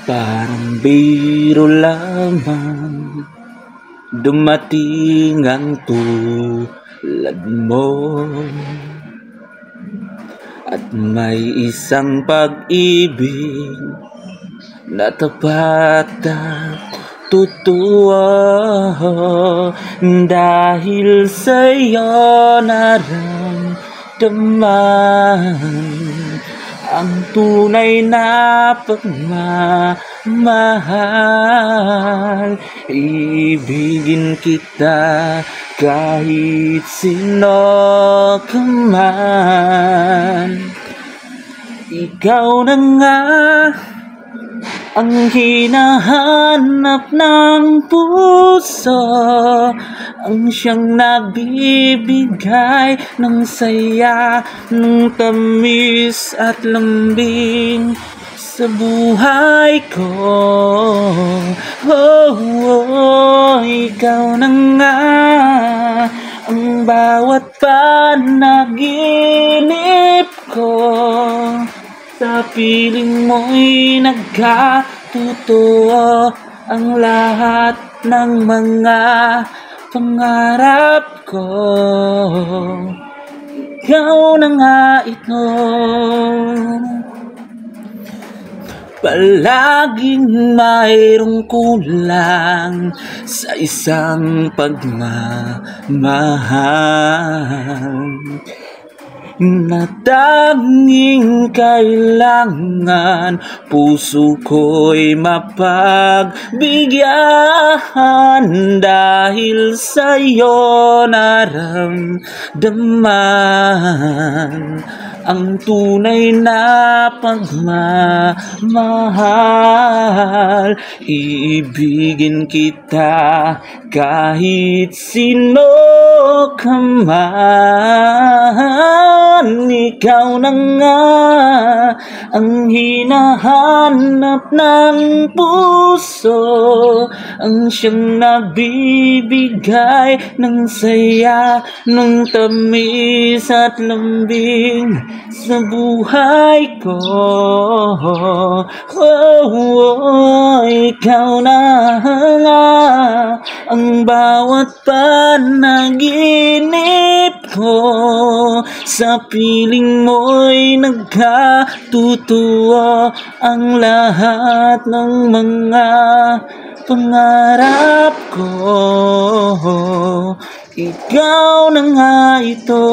Parang biro lamang dumating ang tulad mo, at may isang pag-ibig na tapat at totoo, dahil sa'yo naramdaman ang tunay na pagmamahal. Ibigin kita kahit sino ka man. Ikaw na nga ang hinahanap ng puso, ang siyang nabibigay ng saya, ng tamis at lambing sa buhay ko. Ikaw na nga ang bawat panaginip ko, sa piling mo'y nagkatotoo ang lahat ng mga pangarap ko. Ikaw na nga ito, palaging mayroong kulang sa isang pagmamahal na tanging kailangan puso ko'y mapagbigyan, dahil sa'yo naramdaman ang tunay na pagmamahal. Ibigin kita kahit sino ka man. Ikaw na nga ang hinahanap ng puso, ang siyang nabibigay ng saya, ng tamis at lambing sa buhay ko. Ikaw na nga ang bawat panaginip ko, sa piling mo'y nagkatotoo ang lahat ng mga pangarap ko. Ikaw na nga ito.